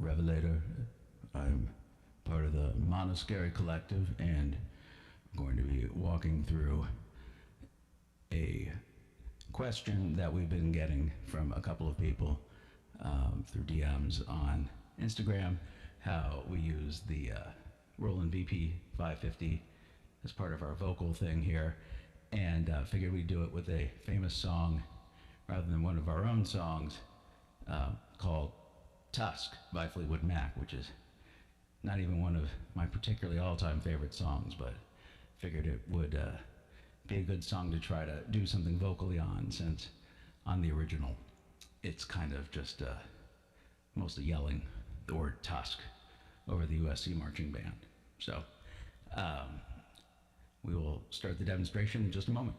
Revelator. I'm part of the Monoscary Collective, and I'm going to be walking through a question that we've been getting from a couple of people through DMs on Instagram, how we use the Roland VP 550 as part of our vocal thing here, and figured we'd do it with a famous song rather than one of our own songs called Tusk by Fleetwood Mac, which is not even one of my particularly all-time favorite songs, but figured it would be a good song to try to do something vocally on, since on the original it's kind of just mostly yelling the word Tusk over the USC marching band. So we will start the demonstration in just a moment.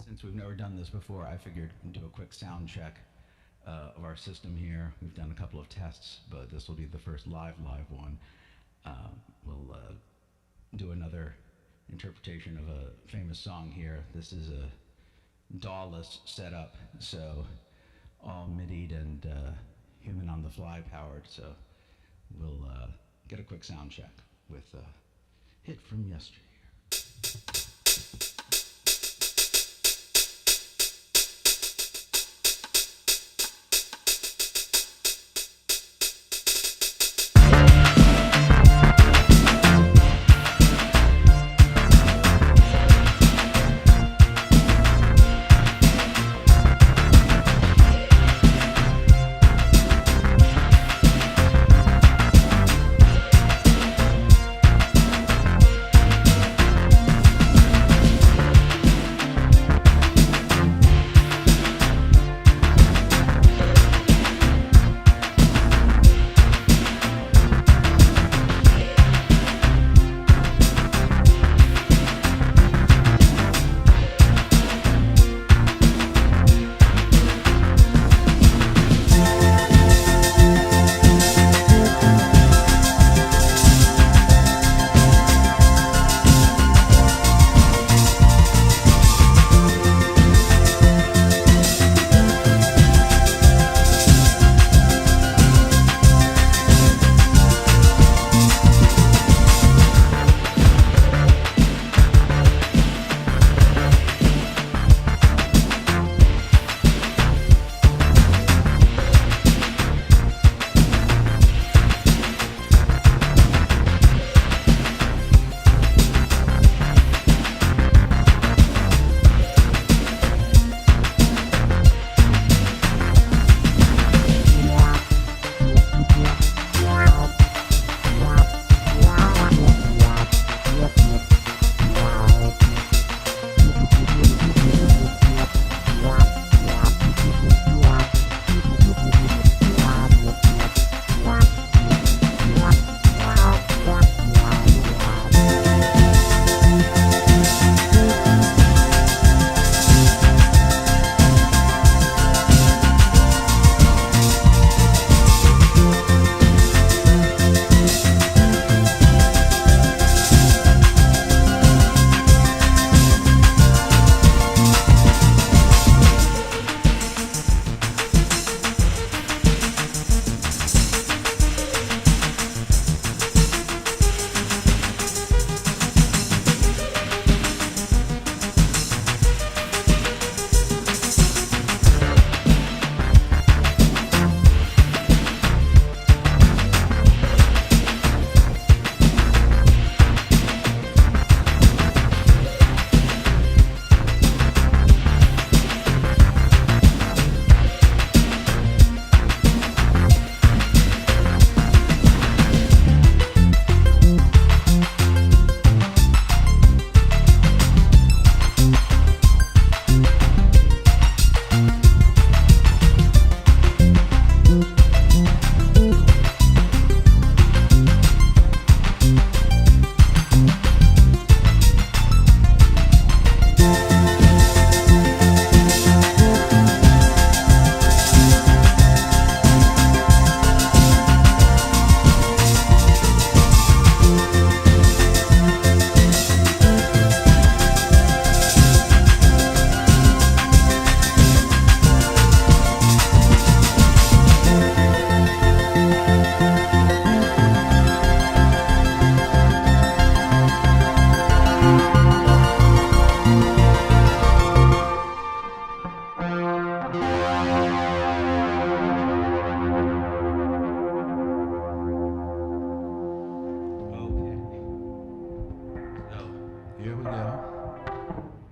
Since we've never done this before, I figured we'd do a quick sound check of our system here. We've done a couple of tests, but this will be the first live one. We'll do another interpretation of a famous song here. This is a DAW-less setup, so all MIDI'd and human on the fly powered. So we'll get a quick sound check with a hit from yesteryear.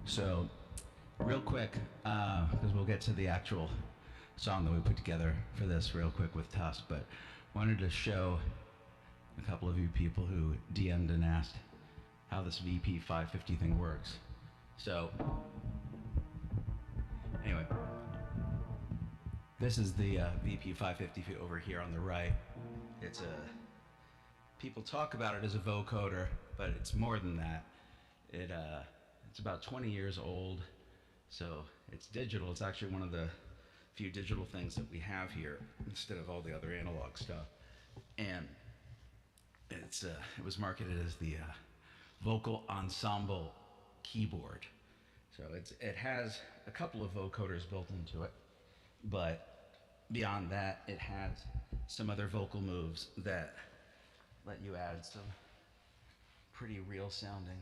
So, real quick, because we'll get to the actual song that we put together for this real quick with Tusk, but wanted to show a couple of you people who DM'd and asked how this VP 550 thing works. So, anyway, this is the VP 550 over here on the right. It's people talk about it as a vocoder, but it's more than that. It's about 20 years old, so it's digital. It's actually one of the few digital things that we have here instead of all the other analog stuff. And it was marketed as the vocal ensemble keyboard. So it has a couple of vocoders built into it, but beyond that, it has some other vocal moves that let you add some pretty real sounding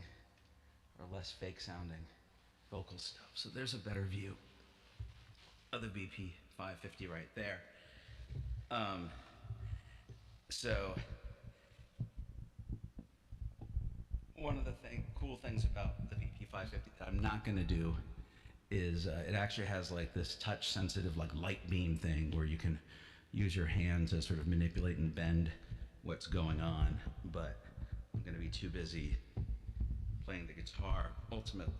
or less fake sounding vocal stuff. So there's a better view of the VP 550 right there. So one of the cool things about the VP 550 that I'm not going to do is it actually has like this touch sensitive like light beam thing where you can use your hands to sort of manipulate and bend what's going on, but I'm going to be too busy playing the guitar ultimately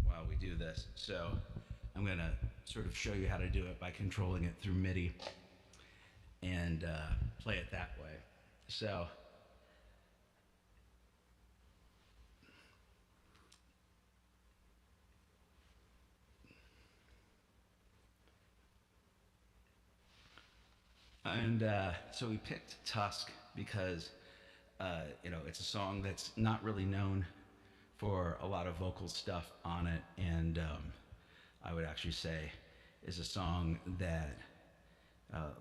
while we do this. So I'm going to sort of show you how to do it by controlling it through MIDI and play it that way. So so we picked Tusk because it's a song that's not really known for a lot of vocal stuff on it, and I would actually say is a song that,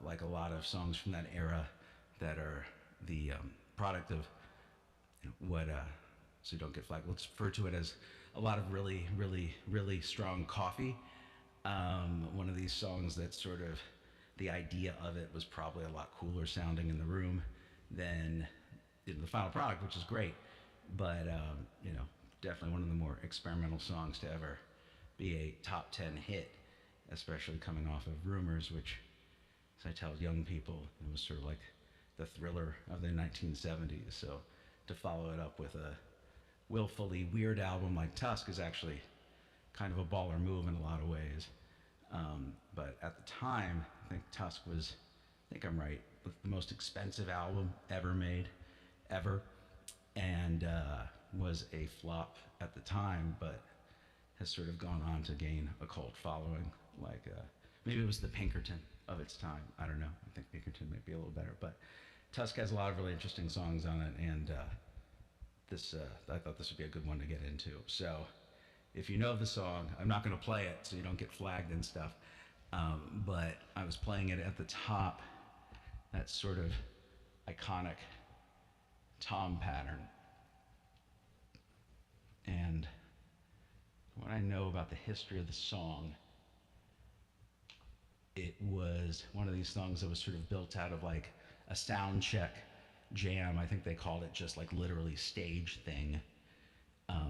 like a lot of songs from that era, that are the product of what, so you don't get flagged, let's refer to it as a lot of really, really, really strong coffee. One of these songs that sort of, the idea of it was probably a lot cooler sounding in the room than the final product, which is great, but definitely one of the more experimental songs to ever be a top 10 hit, especially coming off of Rumors, which, as I tell young people, it was sort of like the Thriller of the 1970s. So to follow it up with a willfully weird album like Tusk is actually kind of a baller move in a lot of ways. But at the time, I think Tusk was, I think I'm right, the most expensive album ever made, ever, and was a flop at the time, but has sort of gone on to gain a cult following. Like maybe it was the Pinkerton of its time. I don't know. I think Pinkerton might be a little better, but Tusk has a lot of really interesting songs on it, and I thought this would be a good one to get into. So if you know the song, I'm not going to play it so you don't get flagged and stuff, but I was playing it at the top, that sort of iconic tom pattern. And what I know about the history of the song, it was one of these songs that was sort of built out of like a sound check jam. I think they called it just like literally stage thing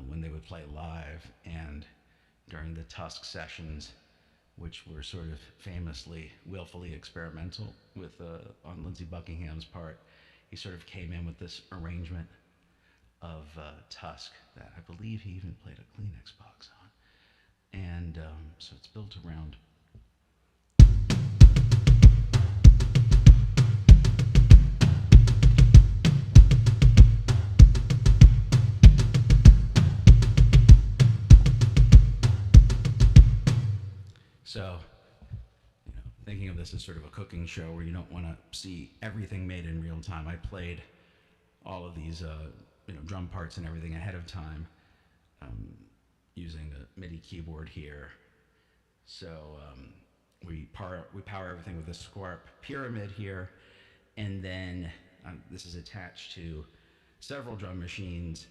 when they would play live. And during the Tusk sessions, which were sort of famously willfully experimental with on Lindsey Buckingham's part, he sort of came in with this arrangement of Tusk that I believe he even played a Kleenex box on. And so it's built around. So, thinking of this as sort of a cooking show where you don't want to see everything made in real time, I played all of these drum parts and everything ahead of time using a MIDI keyboard here. So we power everything with a Squarp Pyramid here, and then this is attached to several drum machines.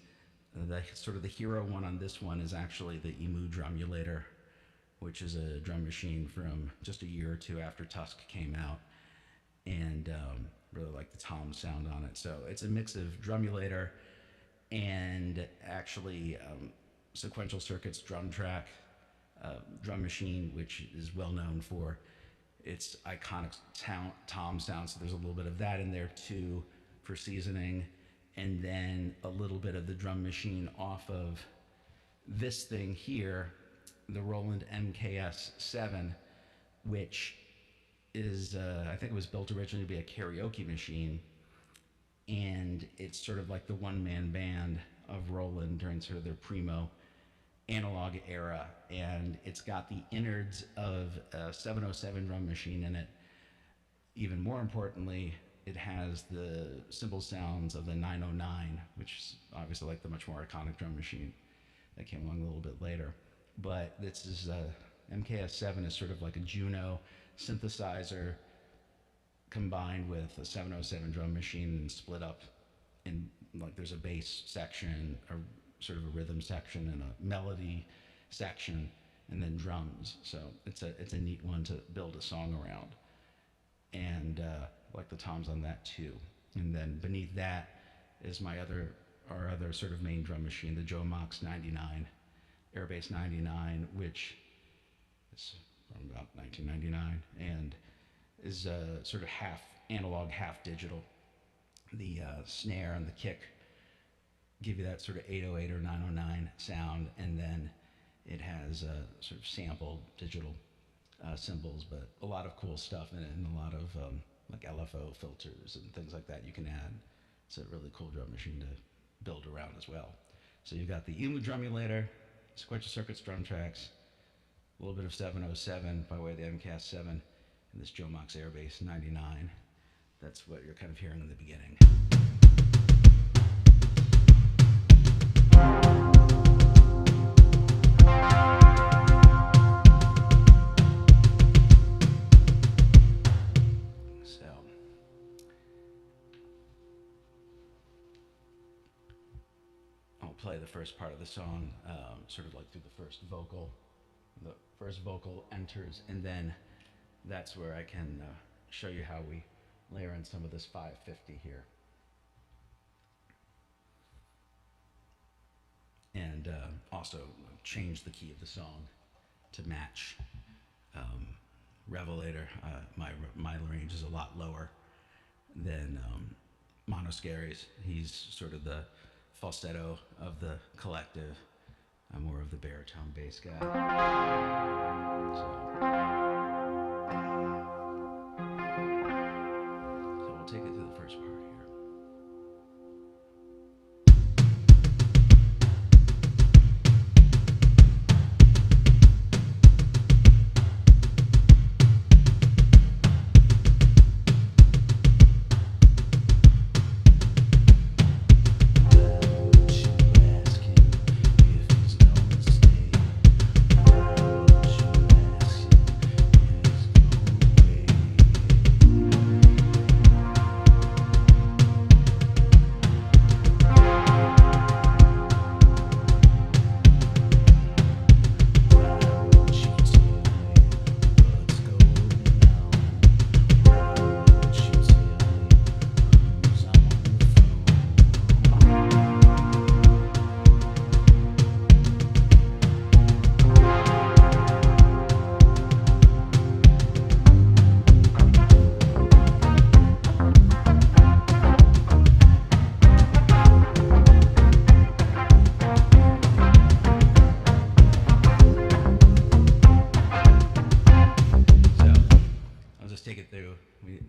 The sort of the hero one on this one is actually the Emu Drumulator, which is a drum machine from just a year or two after Tusk came out, and really like the tom sound on it. So it's a mix of Drumulator and actually Sequential Circuits drum track, drum machine, which is well known for its iconic tom sound. So there's a little bit of that in there too for seasoning. And then a little bit of the drum machine off of this thing here, the Roland MKS 7, which is, I think it was built originally to be a karaoke machine. And it's sort of like the one-man band of Roland during sort of their primo analog era. And it's got the innards of a 707 drum machine in it. Even more importantly, it has the cymbal sounds of the 909, which is obviously like the much more iconic drum machine that came along a little bit later. But this is, MKS7 is sort of like a Juno synthesizer combined with a 707 drum machine and split up in, like, there's a bass section, or sort of a rhythm section, and a melody section, and then drums. So it's a neat one to build a song around. And like the toms on that too. And then beneath that is our other sort of main drum machine, the Joe Mox 99, Airbase 99, which is from about 1999 and is sort of half analog, half digital. The snare and the kick give you that sort of 808 or 909 sound, and then it has sort of sampled digital cymbals, but a lot of cool stuff in it, and a lot of like LFO filters and things like that you can add. It's a really cool drum machine to build around as well. So you've got the EMU Drumulator, Sequential Circuits drum tracks, a little bit of 707 by way of the MKS7, and this Joe Mox Airbase 99. That's what you're kind of hearing in the beginning. Play the first part of the song, sort of like through the first vocal. The first vocal enters, and then that's where I can show you how we layer in some of this 550 here. And also change the key of the song to match Revelator. My range is a lot lower than Monoscary's. He's sort of the falsetto of the collective. I'm more of the baritone bass guy. So we'll take it through the first part here.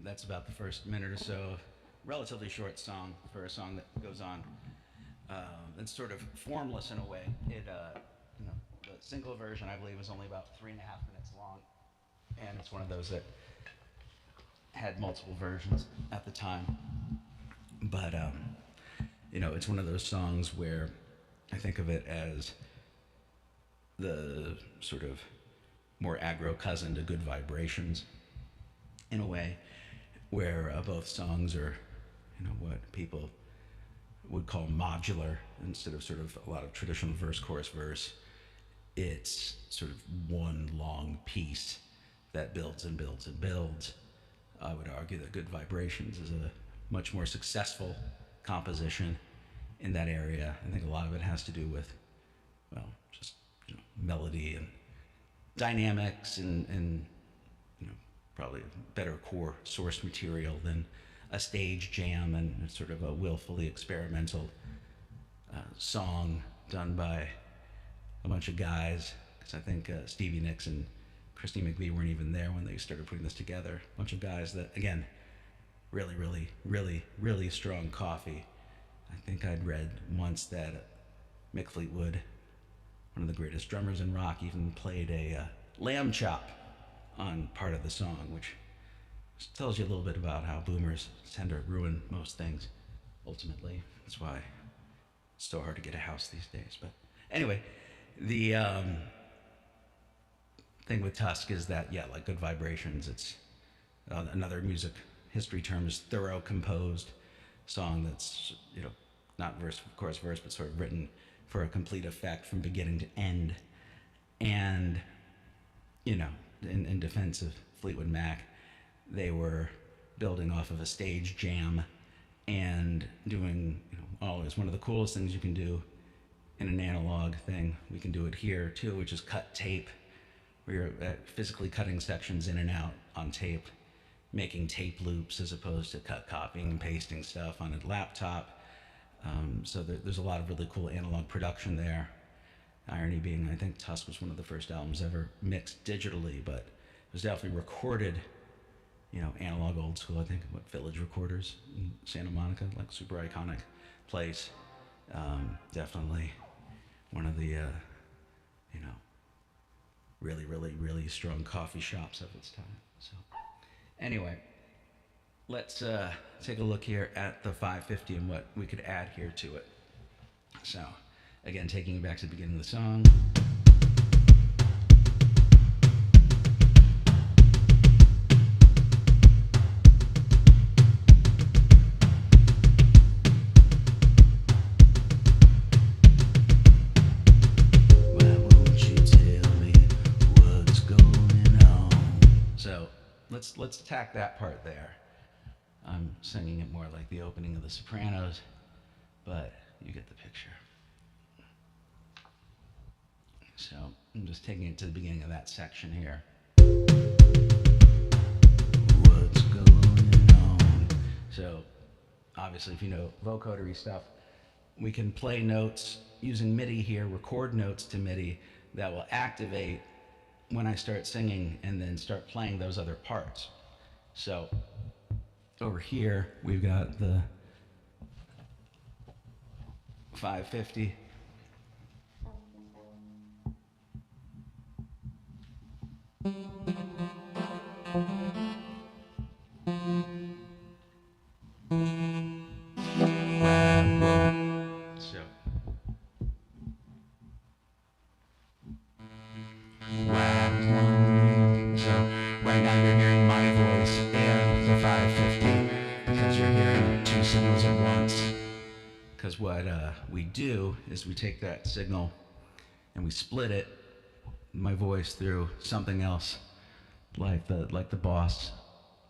That's about the first minute or so. Relatively short song for a song that goes on. It's sort of formless in a way. The single version, I believe, was only about 3.5 minutes long, and it's one of those that had multiple versions at the time. But it's one of those songs where I think of it as the sort of more aggro cousin to Good Vibrations, in a way, where both songs are, what people would call modular instead of sort of a lot of traditional verse, chorus, verse. It's sort of one long piece that builds and builds and builds. I would argue that Good Vibrations is a much more successful composition in that area. I think a lot of it has to do with well, just melody and dynamics and probably better core source material than a stage jam and sort of a willfully experimental song done by a bunch of guys. Because I think Stevie Nicks and Christine McVie weren't even there when they started putting this together. A bunch of guys that, again, really, really, really, really strong coffee. I think I'd read once that Mick Fleetwood, one of the greatest drummers in rock, even played a lamb chop on part of the song, which tells you a little bit about how boomers tend to ruin most things, ultimately. That's why it's so hard to get a house these days. But anyway, the thing with Tusk is that, yeah, like Good Vibrations, it's another music history term is thorough composed song that's, not verse, of course, verse, but sort of written for a complete effect from beginning to end. And, in defense of Fleetwood Mac, they were building off of a stage jam and doing, always one of the coolest things you can do in an analog thing. We can do it here too, which is cut tape, where you're physically cutting sections in and out on tape, making tape loops as opposed to copying and pasting stuff on a laptop. So there's a lot of really cool analog production there. Irony being, I think Tusk was one of the first albums ever mixed digitally, but it was definitely recorded, analog old school. I think Village Recorders in Santa Monica, like super iconic place. Definitely one of the, really, really, really strong coffee shops of its time. So anyway, let's take a look here at the 550 and what we could add here to it. So again, taking you back to the beginning of the song. Let's attack that part there. I'm singing it more like the opening of The Sopranos, but you get the picture. So I'm just taking it to the beginning of that section here. What's going on? So obviously, if you know vocodery stuff, we can play notes using MIDI here, record notes to MIDI that will activate when I start singing and then start playing those other parts. So over here, we've got the 550. Right now you're hearing my voice and the 550 because you're hearing two signals at once. Because what we do is we take that signal and we split it, my voice, through something else, like the Boss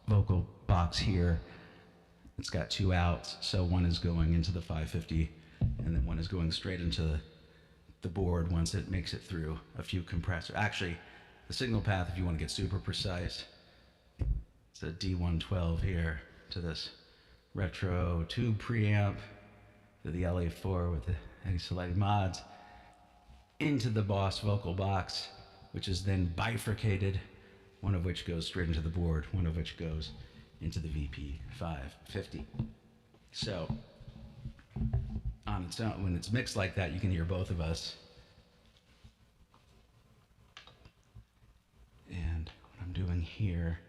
vocal box here. It's got two outs, so one is going into the 550, and then one is going straight into the board once it makes it through a few compressors. Actually, the signal path, if you want to get super precise, it's a D112 here to this retro tube preamp, to the LA4 with the Eddie Salati mods, into the Boss vocal box, which is then bifurcated, one of which goes straight into the board, one of which goes into the VP 550. So on its own, when it's mixed like that, you can hear both of us. And what I'm doing here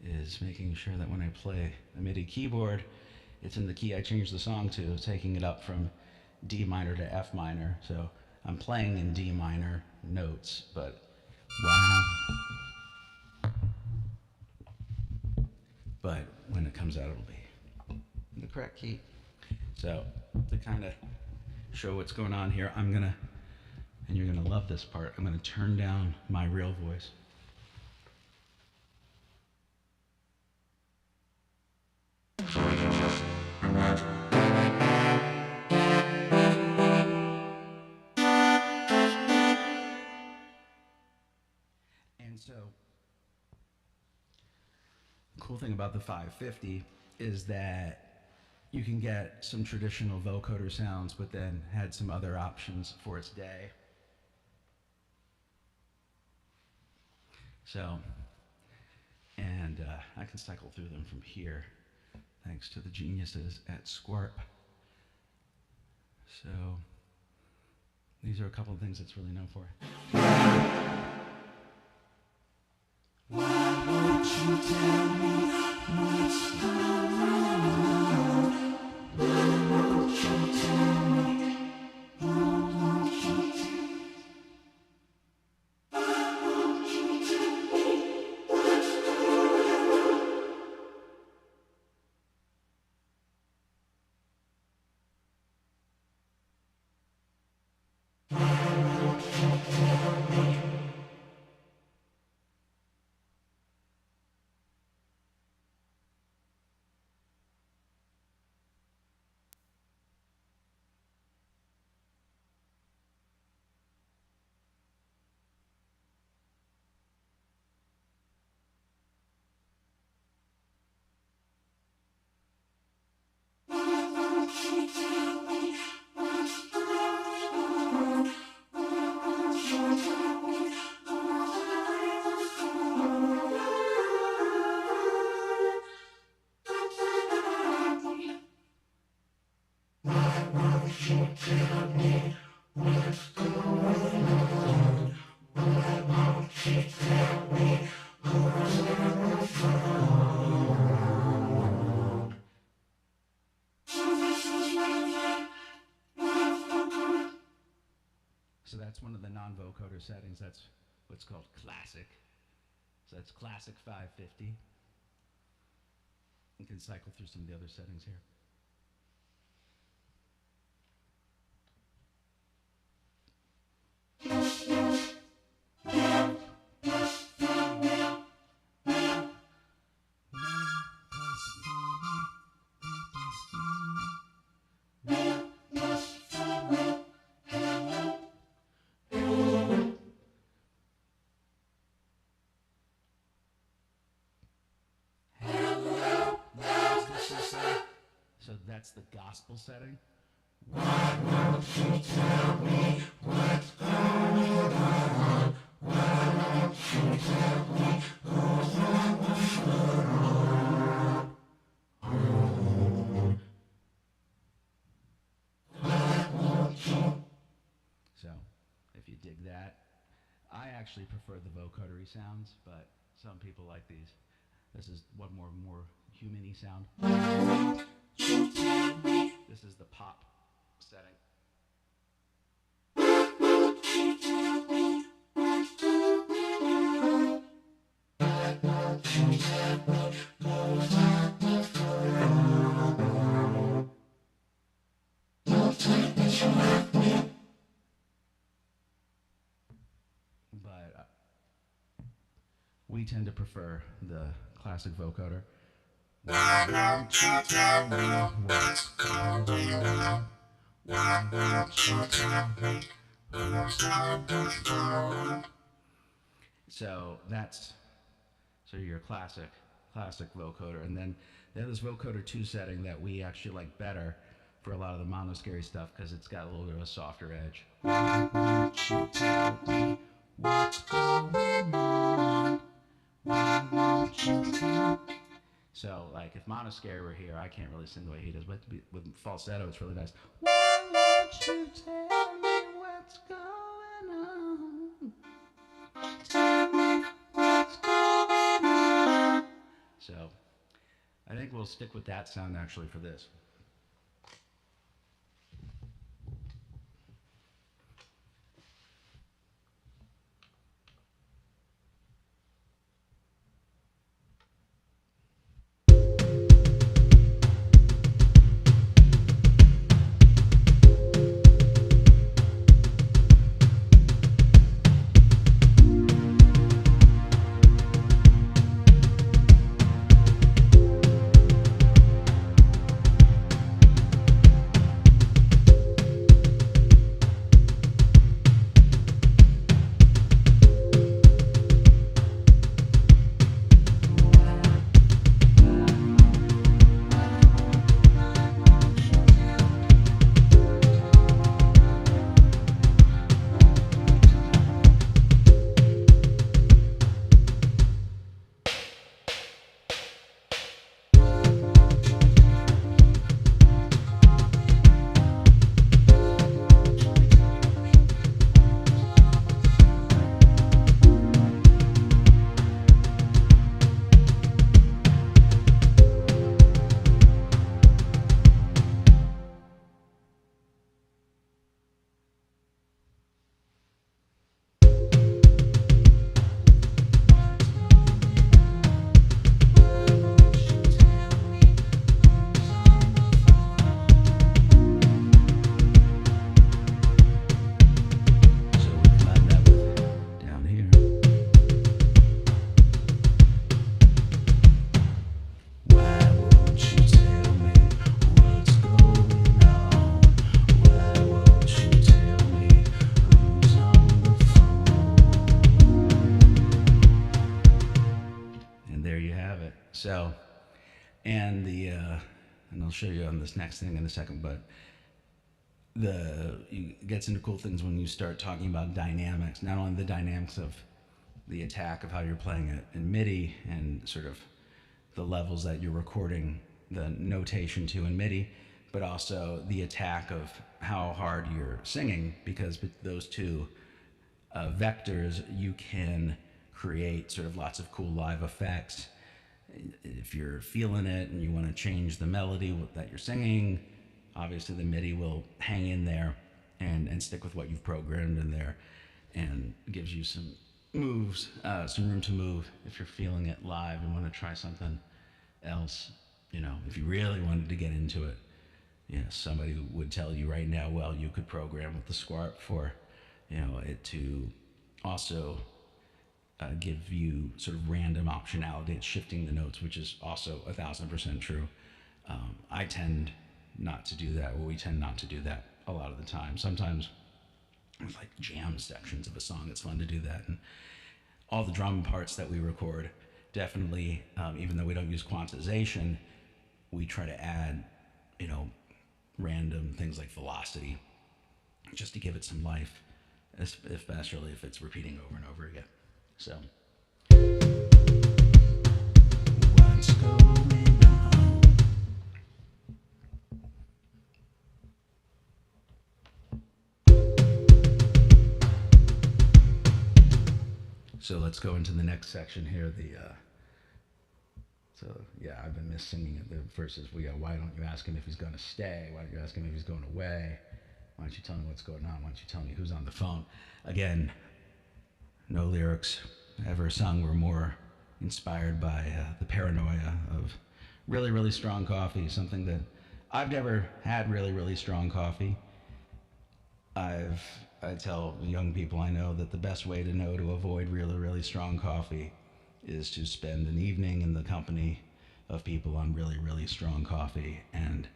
is making sure that when I play the MIDI keyboard, it's in the key I changed the song to, taking it up from D minor to F minor. So I'm playing in D minor notes, but when it comes out, it'll be in the correct key. So to kind of show what's going on here, I'm gonna, and you're gonna love this part, I'm gonna turn down my real voice. So, the cool thing about the 550 is that you can get some traditional vocoder sounds, but then had some other options for its day. So, and I can cycle through them from here, thanks to the geniuses at Squarp. So, these are a couple of things it's really known for. Why won't you tell me what's going on? Why won't you tell me? Why won't you tell me? So that's one of the non-vocoder settings. That's what's called classic. So that's classic 550. You can cycle through some of the other settings here. So that's the gospel setting. Why won't you tell me what's going on? Why won't you tell me what's going on? Why won't you? So, if you dig that, I actually prefer the vocodery sounds, but some people like these. This is one more human-y sound. This is the pop setting. But we tend to prefer the classic vocoder. Why won't you tell me what's going on? Why won't you tell me who's on the phone? So that's your classic vocoder, and then there's this vocoder 2 setting that we actually like better for a lot of the monoscary stuff because it's got a little bit of a softer edge. Why won't you tell me what's going on? Why won't you tell me? So, like, if Monoscary were here, I can't really sing the way he does, but with falsetto, it's really nice. Why won't you tell me what's going on? Tell me what's going on. So, I think we'll stick with that sound, actually, for this. So, and and I'll show you on this next thing in a second, but it gets into cool things when you start talking about dynamics, not only the dynamics of the attack of how you're playing it in MIDI and sort of the levels that you're recording the notation to in MIDI, but also the attack of how hard you're singing, because with those two vectors, you can create sort of lots of cool live effects. If you're feeling it and you want to change the melody that you're singing, obviously the MIDI will hang in there and stick with what you've programmed in there, and gives you some moves, some room to move if you're feeling it live and want to try something else. If you really wanted to get into it, somebody would tell you right now, well, you could program with the Squarp for, it to also give you sort of random optionality. It's shifting the notes, which is also 1,000% true. I tend not to do that, or we tend not to do that a lot of the time. Sometimes with like jam sections of a song, it's fun to do that. And all the drum parts that we record, definitely, even though we don't use quantization, we try to add, random things like velocity, just to give it some life, especially if it's repeating over and over again. So, what's going on? So let's go into the next section here. I've been singing it. The verses, why don't you ask him if he's going to stay? Why don't you ask him if he's going away? Why don't you tell me what's going on? Why don't you tell me who's on the phone? Again, no lyrics ever sung were more inspired by the paranoia of really, really strong coffee, something that I've never had really, really strong coffee. I tell young people I know that the best way to know to avoid really, really strong coffee is to spend an evening in the company of people on really, really strong coffee, and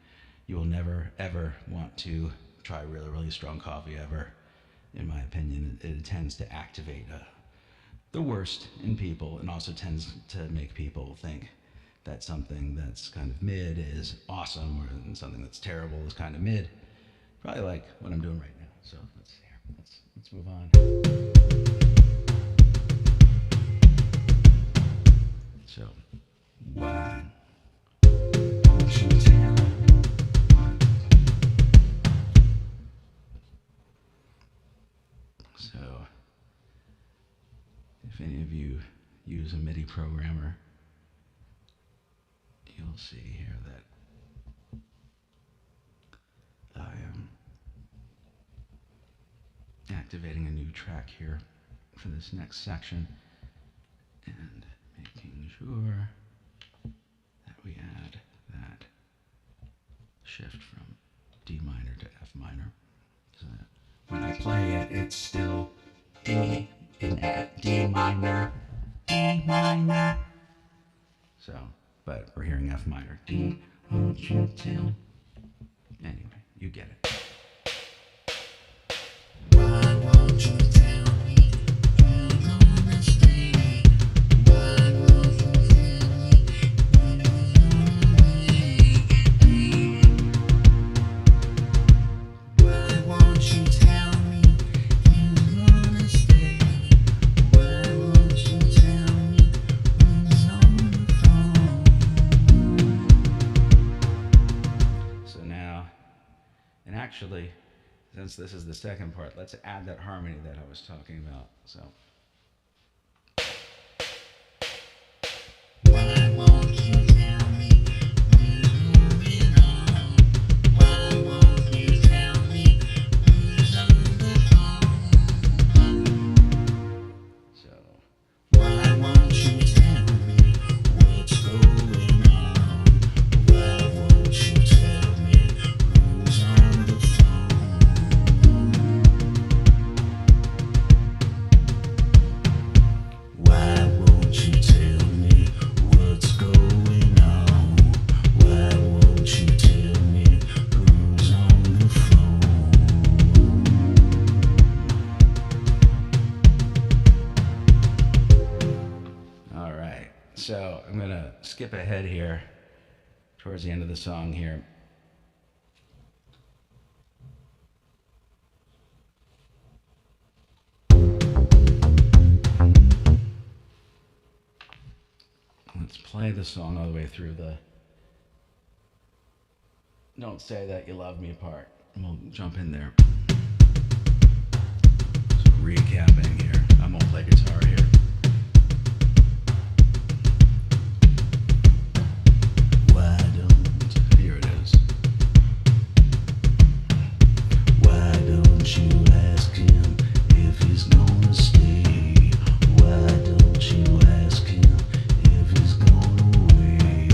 you will never, ever want to try really, really strong coffee ever. In my opinion, it tends to activate the worst in people, and also tends to make people think that something that's kind of mid is awesome, or something that's terrible is kind of mid. Probably like what I'm doing right now. So let's move on. So, why don't you tell me? So, if any of you use a MIDI programmer, you'll see here that I am activating a new track here for this next section, and making sure that we add that shift from D minor to F minor, so that when I play it, it's still D in F, D minor, D minor. So, but we're hearing F minor. D, won't you tell? Anyway, you get it. Why won't you tell me you're gonna stay? Why won't you tell me when Why won't you tell me you're gonna stay? Why won't you tell me who's on the phone? So now, and actually, since this is the second part, let's add that harmony that I was talking about. So. Why won't you tell me who's moving on? Why won't you tell me who's on the phone? So. Why won't you tell me what's going on? Why won't you tell me who's on the phone? So I'm gonna skip ahead here towards the end of the song here. Let's play the song all the way through the "Don't Say That You Love Me" part, and we'll jump in there. So recapping here. I'm gonna play guitar here. Why don't, here it is. Why don't you ask him if he's gonna stay? Why don't you ask him if he's gone away?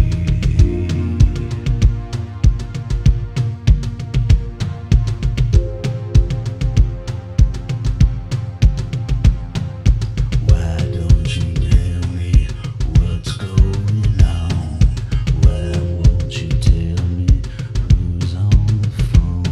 Why don't you tell me what's going on? Why won't you tell me who's on the phone?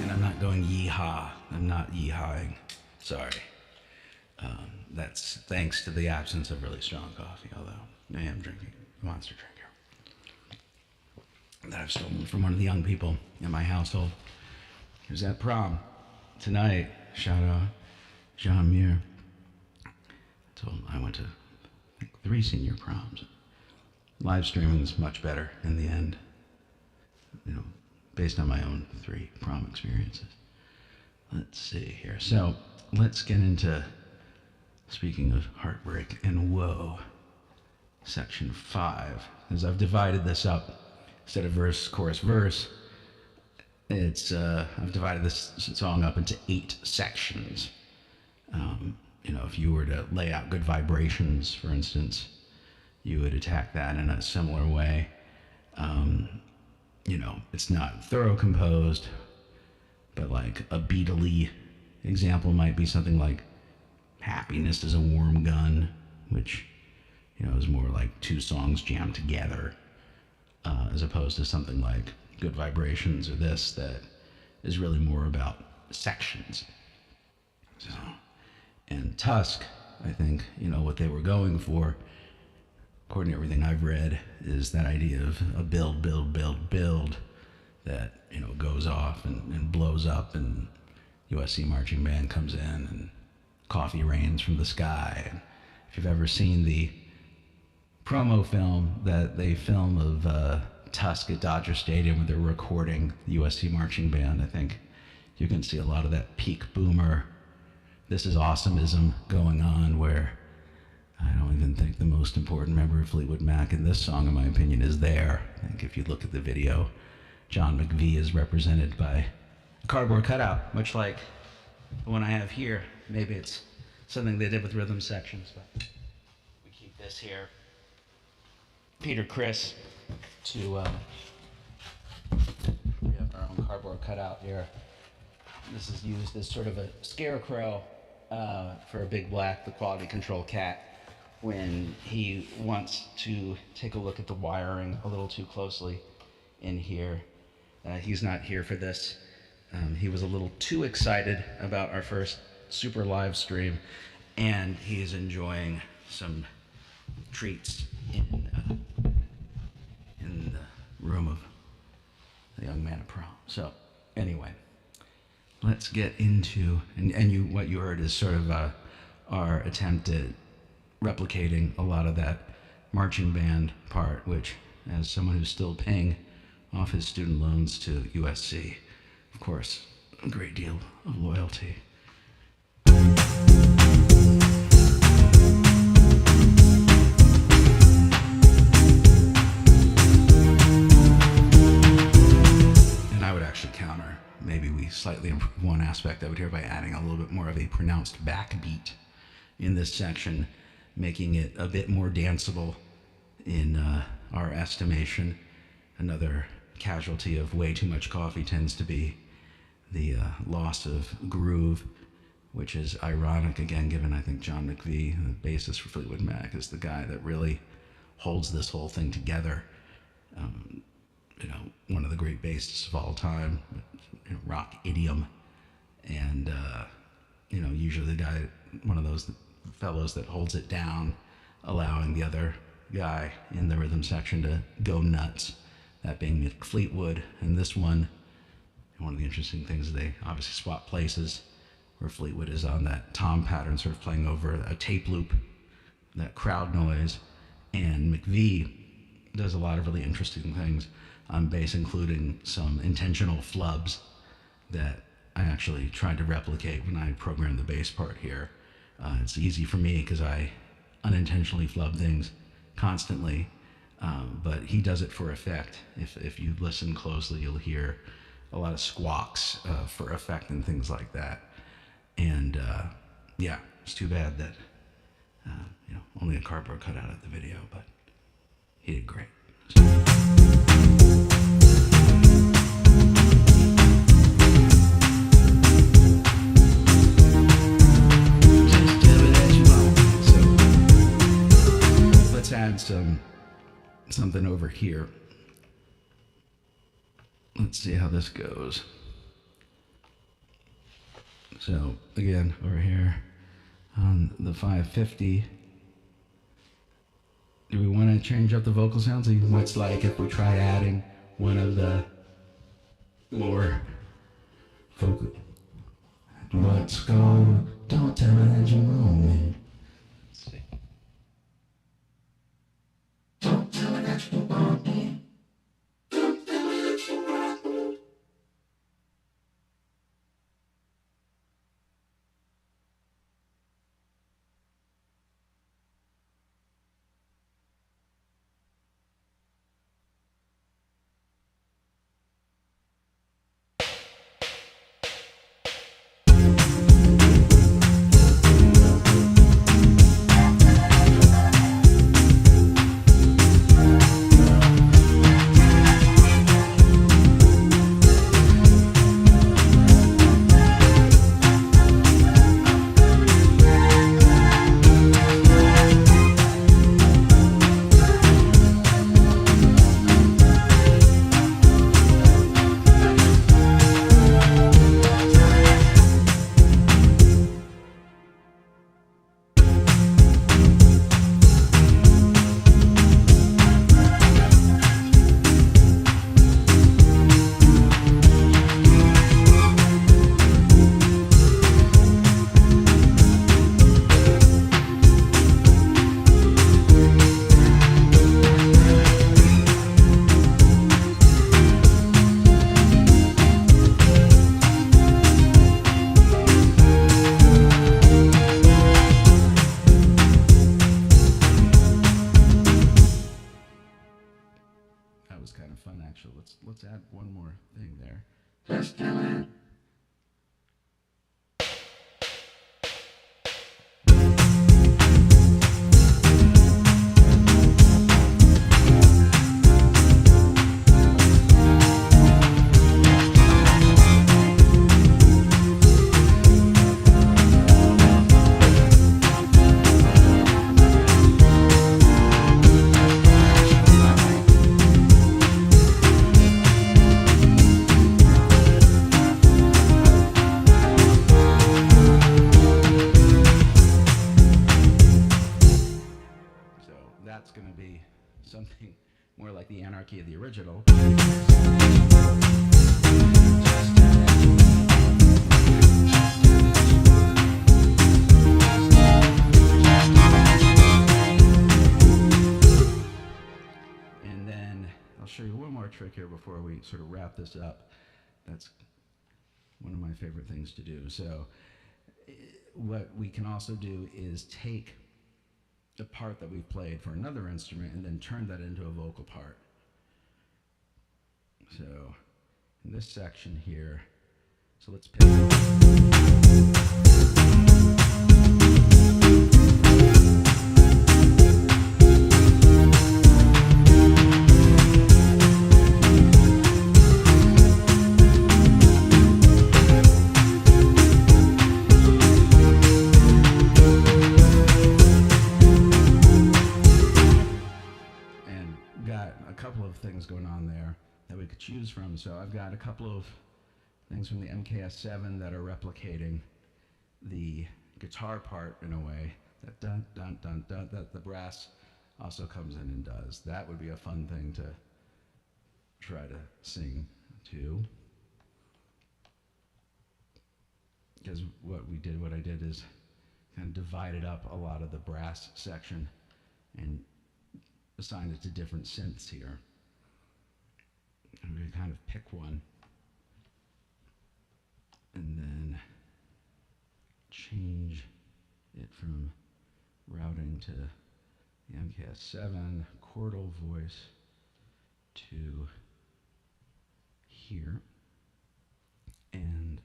And I'm not going yeehaw. I'm not yeehawing. Sorry. That's thanks to the absence of really strong coffee, although I am drinking a Monster drink here that I've stolen from one of the young people in my household. He was at prom tonight. Shout out Jean Muir. I went to, I think, 3 senior proms. Live streaming is much better in the end, based on my own 3 prom experiences. Let's see here. So let's get into, speaking of heartbreak and woe, section 5. As I've divided this up, instead of verse, chorus, verse, I've divided this song up into 8 sections. If you were to lay out Good Vibrations, for instance, you would attack that in a similar way. It's not thorough composed, but like a Beatley example might be something like Happiness is a Warm Gun, which, is more like 2 songs jammed together, as opposed to something like Good Vibrations or this that is really more about sections. So, and Tusk, I think, what they were going for, according to everything I've read, is that idea of a build that, goes off and blows up, and USC Marching Band comes in and coffee rains from the sky. And if you've ever seen the promo film that they film of Tusk at Dodger Stadium when they're recording the USC Marching Band, I think you can see a lot of that peak boomer, this is awesomeism going on, where I don't even think the most important member of Fleetwood Mac in this song, in my opinion, is there. I think if you look at the video, John McVie is represented by a cardboard cutout, much like the one I have here. Maybe it's something they did with rhythm sections, but we keep this here. Peter Criss we have our own cardboard cutout here. This is used as sort of a scarecrow for a Big Black, the quality control cat, when he wants to take a look at the wiring a little too closely in here. He's not here for this. He was a little too excited about our first super live stream, and he is enjoying some treats in the room of the young man at prom. So anyway, let's get into, what you heard is sort of our attempt at replicating a lot of that marching band part, which as someone who's still paying off his student loans to USC. Of course, a great deal of loyalty. And I would actually counter, maybe we slightly improve one aspect of it here by adding a little bit more of a pronounced backbeat in this section, making it a bit more danceable in our estimation. Another casualty of way too much coffee tends to be the loss of groove, which is ironic, again, given I think John McVie, the bassist for Fleetwood Mac, is the guy that really holds this whole thing together. One of the great bassists of all time, rock idiom, and usually the guy, one of those fellows that holds it down, allowing the other guy in the rhythm section to go nuts, that being Mick Fleetwood. And this one of the interesting things, they obviously swap places, where Fleetwood is on that tom pattern, sort of playing over a tape loop, that crowd noise, and McVie does a lot of really interesting things on bass, including some intentional flubs that I actually tried to replicate when I programmed the bass part here. It's easy for me because I unintentionally flub things constantly, but he does it for effect. If you listen closely, you'll hear a lot of squawks for effect and things like that. And it's too bad that only a cardboard cutout of the video, but he did great. Let's add something over here. Let's see how this goes. So again, over here on the 550, do we want to change up the vocal sounds? What's like if we try adding one of the more vocal? Let's go. Don't tell me that you want me. Let's see. Don't tell me that you want me. Don't tell me that you want me. Let's add one more thing there. Just do it. That's going to be something more like the anarchy of the original. And then trick here before we sort of wrap this up. That's one of my favorite things to do. So what we can also do is take the part that we've played for another instrument and then turn that into a vocal part. So in this section here, so let's pick things going on there that we could choose from. So I've got a couple of things from the MKS7 that are replicating the guitar part in a way. That dun dun dun dun that the brass also comes in and does. That would be a fun thing to try to sing to. Because what I did is kind of divided up a lot of the brass section and assigned it to different synths here. I'm going to kind of pick one and then change it from routing to the MKS7 chordal voice to here. And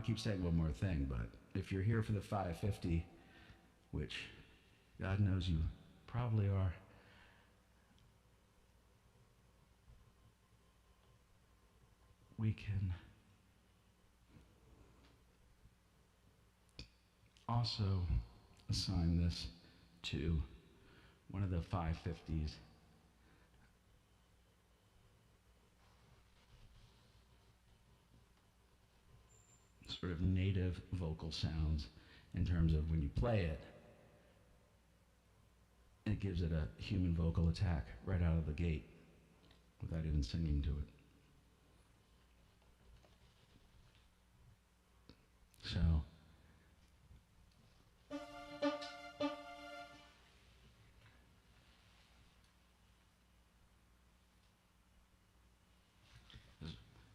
keep saying one more thing, but if you're here for the 550, which God knows you probably are, we can also assign this to one of the 550s. Sort of native vocal sounds in terms of when you play it, it gives it a human vocal attack right out of the gate without even singing to it. So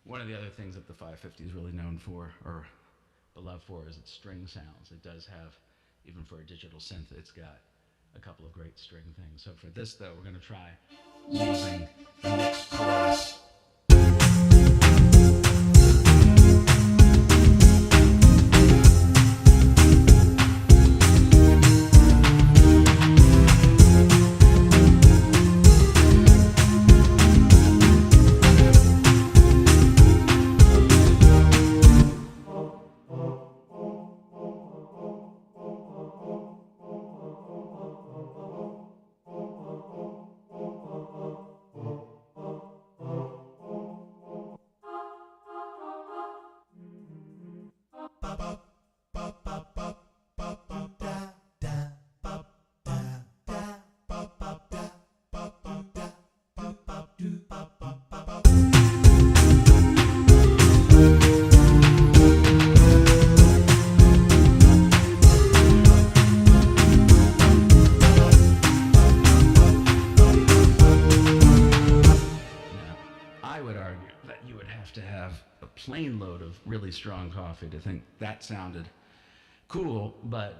one of the other things that the 550 is really known for, or beloved for, is its string sounds. It does have, even for a digital synth, it's got a couple of great string things. So for this, though, we're going to try using the mixed chorus. Plain load of really strong coffee to think that sounded cool, but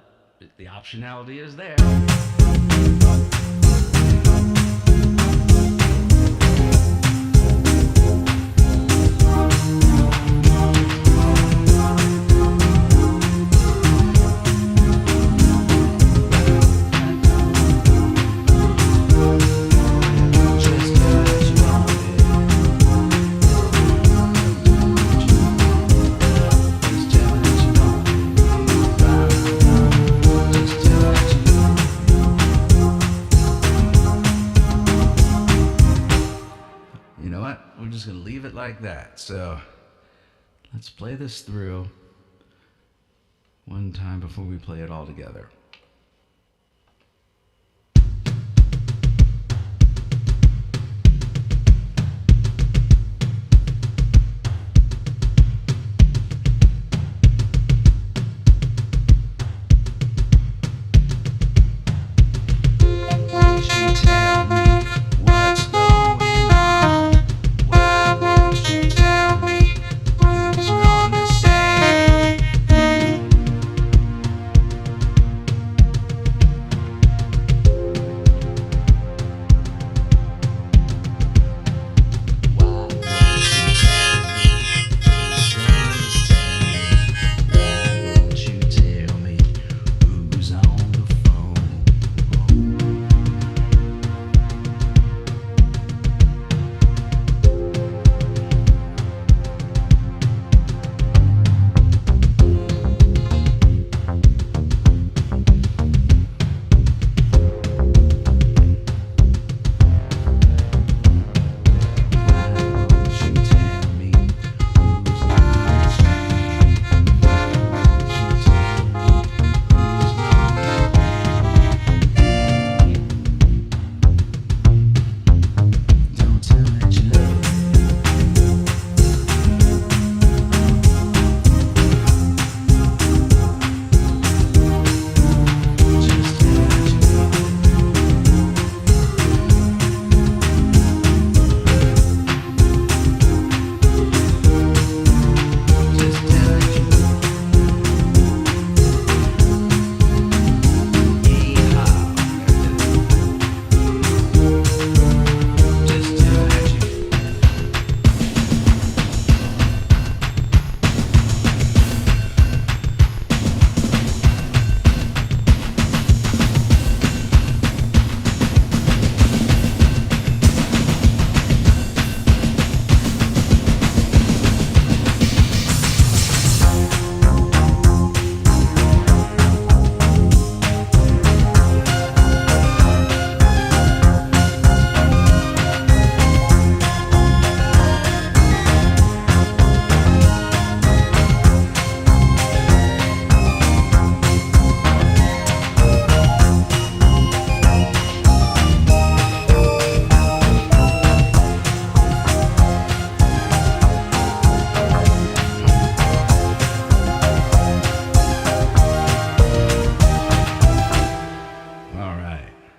the optionality is there. that. So let's play this through one time before we play it all together.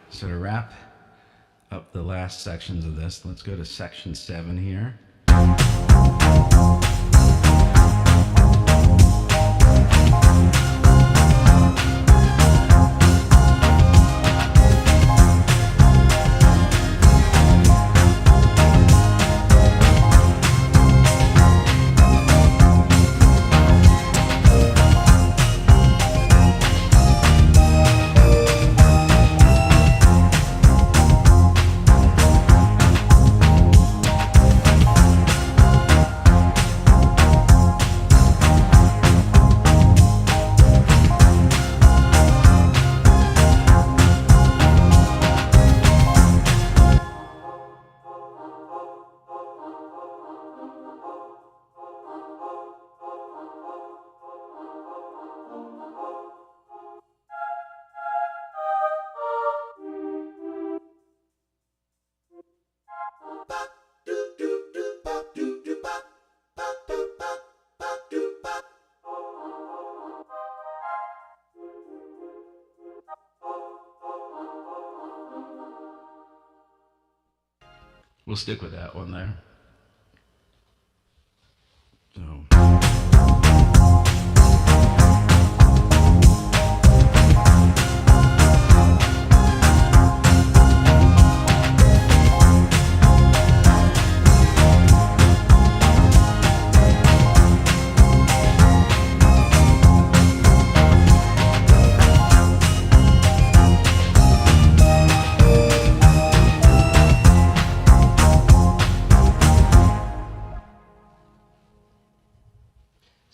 So to wrap up the last sections of this, let's go to section 7 here. We'll stick with that one there.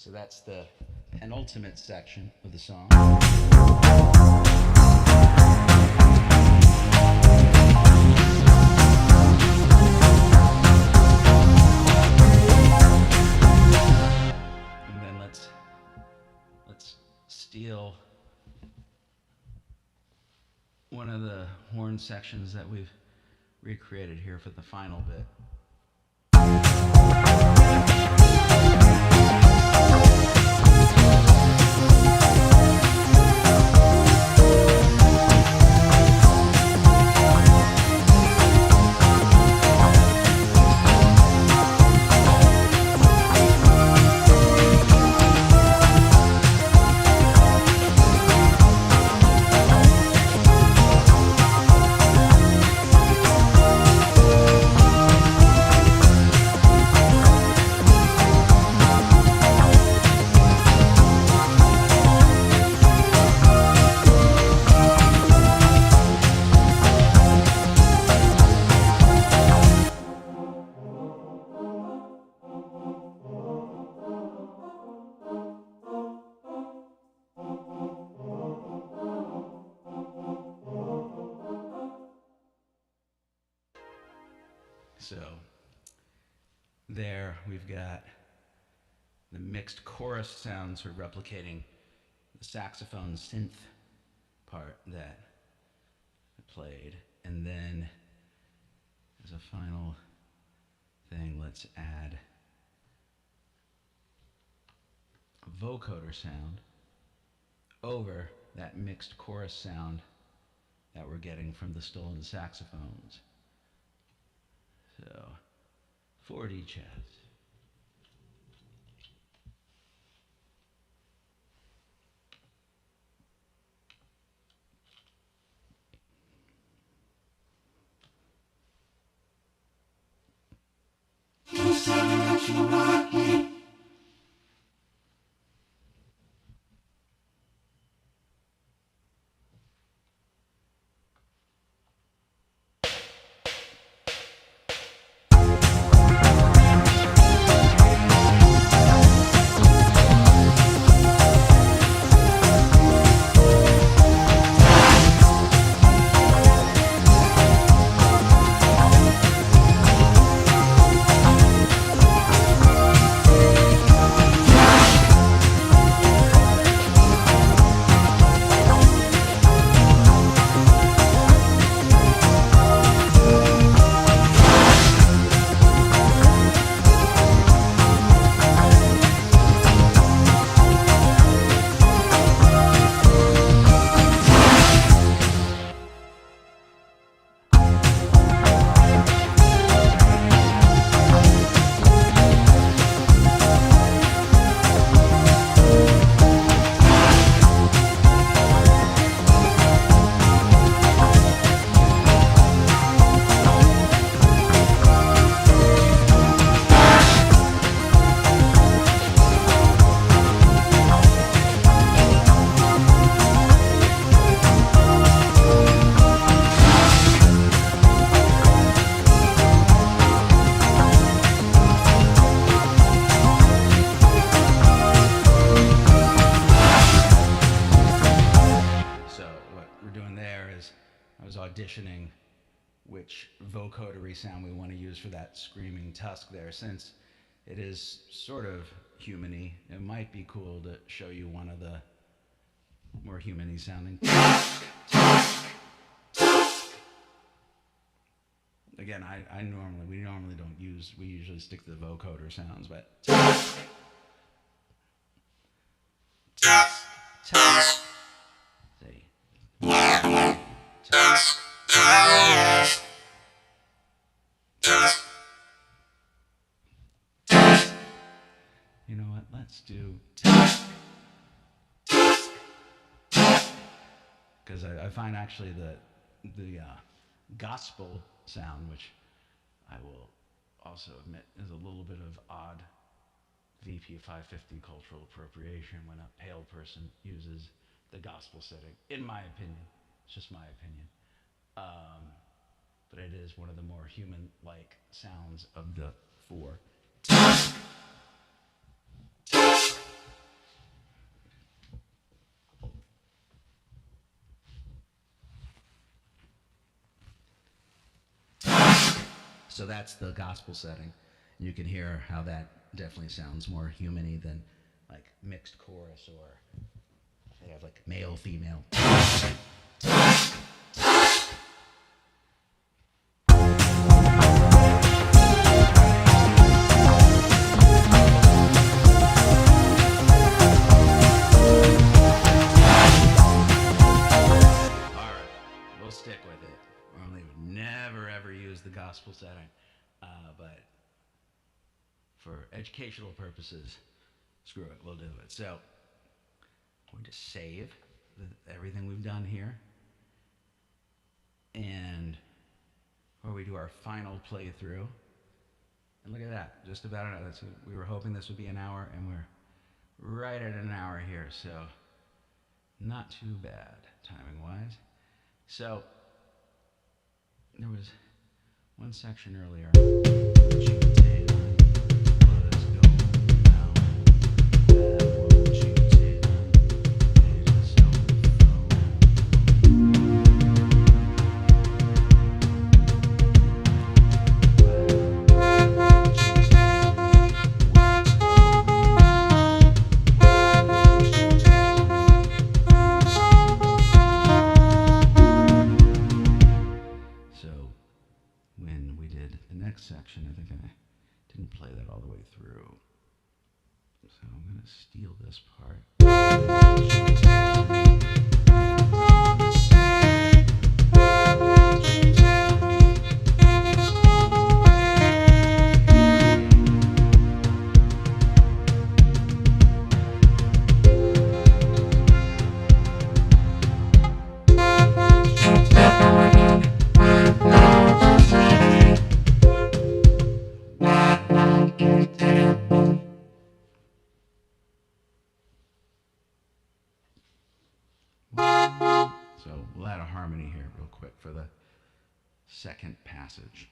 So that's the penultimate section of the song. steal one of the horn sections that we've recreated here for the final bit. So there we've got the mixed chorus sounds for replicating the saxophone synth part that I played. And then as a final thing, let's add a vocoder sound over that mixed chorus sound that we're getting from the stolen saxophones. So, 4D chess. You say that you want me. Auditioning which vocodery sound we want to use for that screaming tusk there. Since it is sort of human-y, it might be cool to show you one of the more human-y sounding. Again, we normally don't use, we usually stick to the vocoder sounds, but see. You know what? Let's do because I find actually the gospel sound, which I will also admit is a little bit of odd VP 550 cultural appropriation when a pale person uses the gospel setting, in my opinion. It's just my opinion. But it is one of the more human-like sounds of the four. So that's the gospel setting. And you can hear how that definitely sounds more human-y than like mixed chorus or They have like male, female. All right, we'll stick with it. Normally, would never ever use the gospel setting, but for educational purposes, screw it, we'll do it. So, I'm going to save everything we've done here, and where we do our final playthrough. And look at that, just about an hour. We were hoping this would be an hour, and we're right at an hour here, so not too bad timing wise. So there was one section earlier. Which you would say, let's go now. Won't you take yourself So when we did the next section, I think I didn't play that all the way through. So I'm going to steal this part. So we'll add a harmony here real quick for the second passage.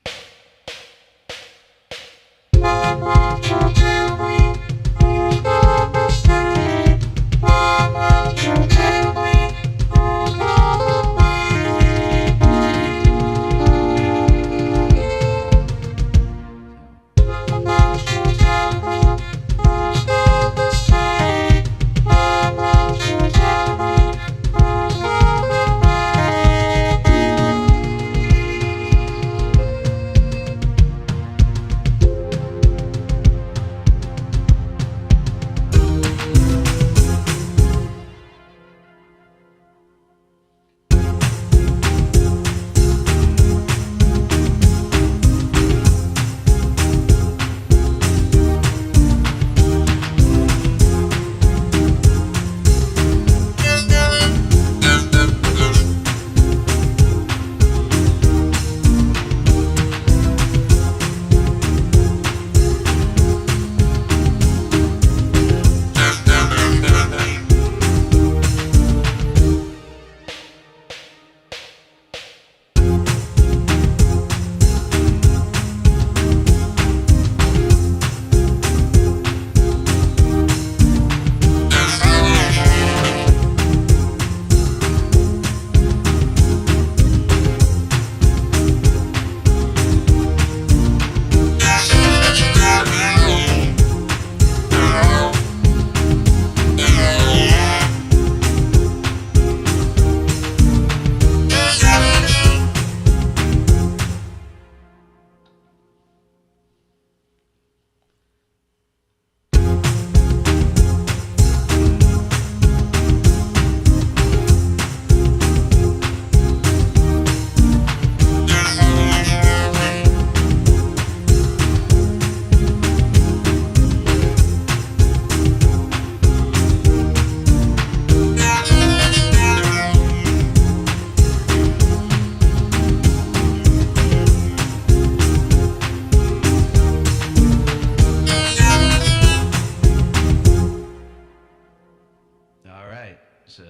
So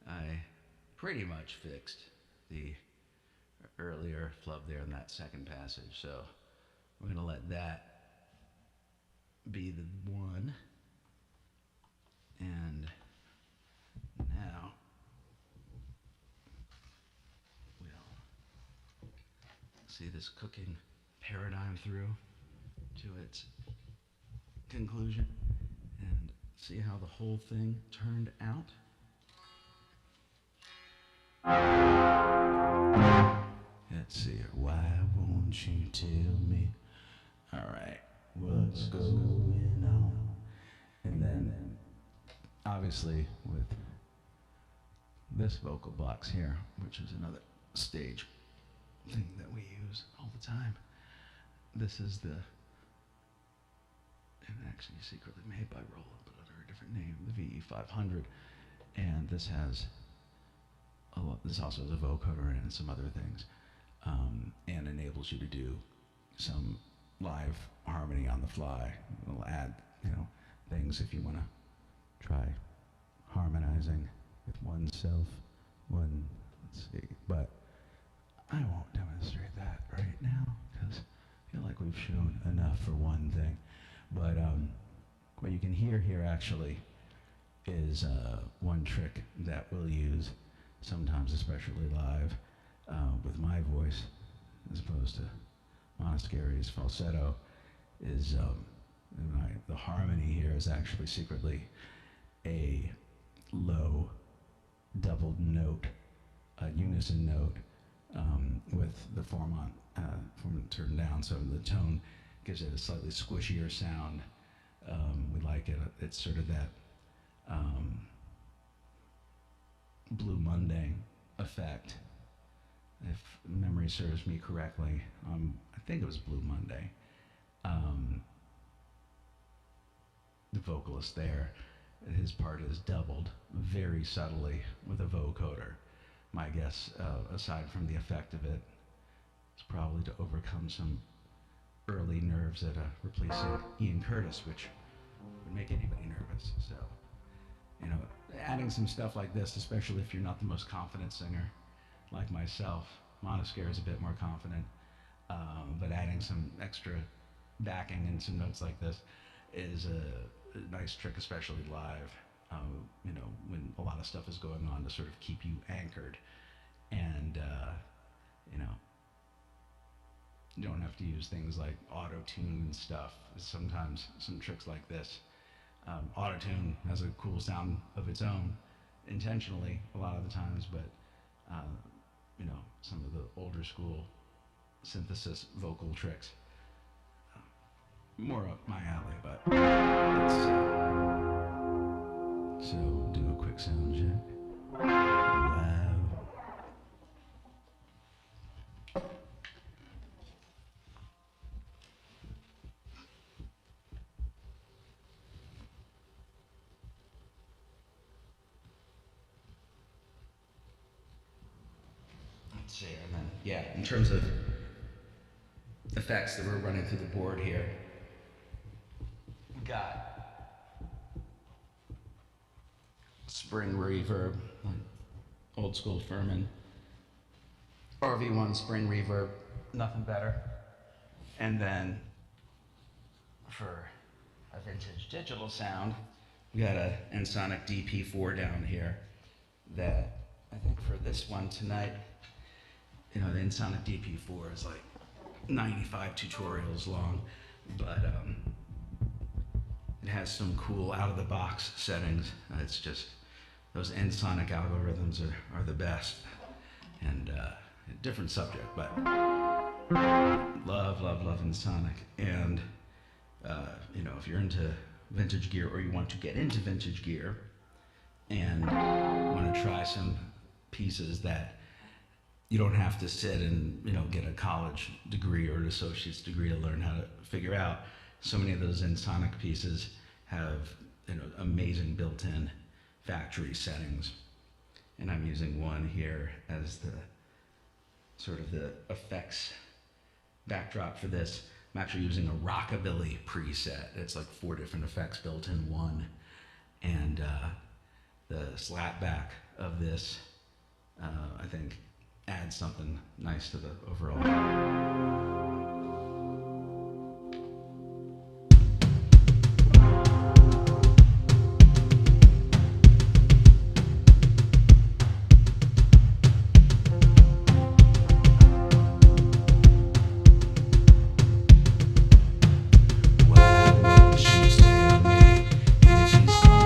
I pretty much fixed the earlier flub there in that second passage. So we're going to let that be the one. And now we'll see this cooking paradigm through to its conclusion and see how the whole thing turned out. Let's see here. Why won't you tell me? All right, what's going on? And then, obviously, with this vocal box here, which is another stage thing that we use all the time. This is the, and actually secretly made by Roland, but under a different name, the VE500. And this has a lot, this also has a vocoder and some other things, and enables you to do some live harmony on the fly. It'll add, things if you want to try harmonizing with oneself. Let's see, but I won't demonstrate that right now because I feel like we've shown enough for one thing. But what you can hear here actually is one trick that we'll use sometimes, especially live, with my voice, as opposed to Monastery's falsetto, is the harmony here is actually secretly a low doubled note, a unison note, with the form turned down, so the tone gives it a slightly squishier sound. We like it. It's sort of that Blue Monday effect. If memory serves me correctly, I think it was Blue Monday. The vocalist there, his part is doubled very subtly with a vocoder. My guess, aside from the effect of it, is probably to overcome some early nerves at replacing Ian Curtis, which would make anybody nervous. So, adding some stuff like this, especially if you're not the most confident singer, like myself. Monastery is a bit more confident, but adding some extra backing and some notes like this is a nice trick, especially live. When a lot of stuff is going on, to sort of keep you anchored, and you don't have to use things like auto-tune and stuff. Sometimes some tricks like this. Auto-tune has a cool sound of its own, intentionally a lot of the times, but some of the older school synthesis vocal tricks, more up my alley. But let's so do a quick sound check. Wow. Let's see, and then, in terms of effects that we're running through the board here, we got spring reverb, old school Furman, RV1 spring reverb, nothing better. And then for a vintage digital sound, we got a Ensoniq DP4 down here that I think for this one tonight, the Ensoniq DP4 is like 95 tutorials long, but it has some cool out-of-the-box settings. It's just, those Ensoniq algorithms are the best. And a different subject, but love Ensoniq. And if you're into vintage gear, or you want to get into vintage gear and want to try some pieces that you don't have to sit and get a college degree or an associate's degree to learn how to figure out. So many of those Ensoniq pieces have amazing built-in factory settings, and I'm using one here as the sort of the effects backdrop for this. I'm actually using a rockabilly preset. It's like 4 different effects built in one, and the slapback of this I think adds something nice to the overall. Why won't she tell me if she's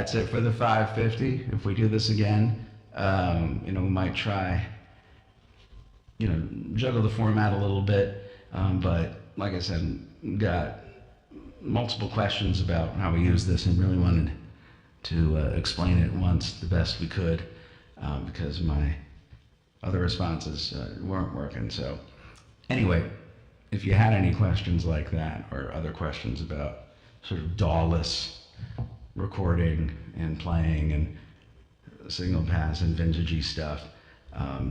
that's it for the 550. If we do this again, we might try, juggle the format a little bit. But like I said, got multiple questions about how we use this and really wanted to explain it once the best we could, because my other responses weren't working. So anyway, if you had any questions like that or other questions about sort of DAW-less recording and playing and signal pass and vintagey stuff,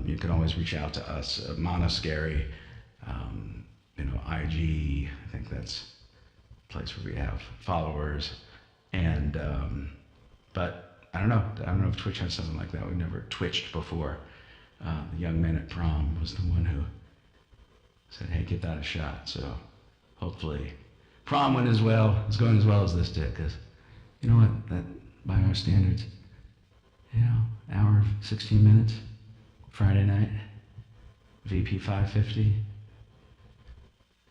you can always reach out to us, Monoscary, IG. I think that's a place where we have followers. And but I don't know if Twitch has something like that. We've never twitched before. The young man at prom was the one who said, "Hey, give that a shot." So hopefully prom went as well. It's going as well as this did, because you know what? That by our standards, hour 16 minutes, Friday night, VP 550.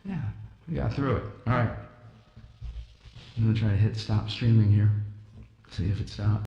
Yeah, we got through it. All right. I'm gonna try to hit stop streaming here. See if it stops.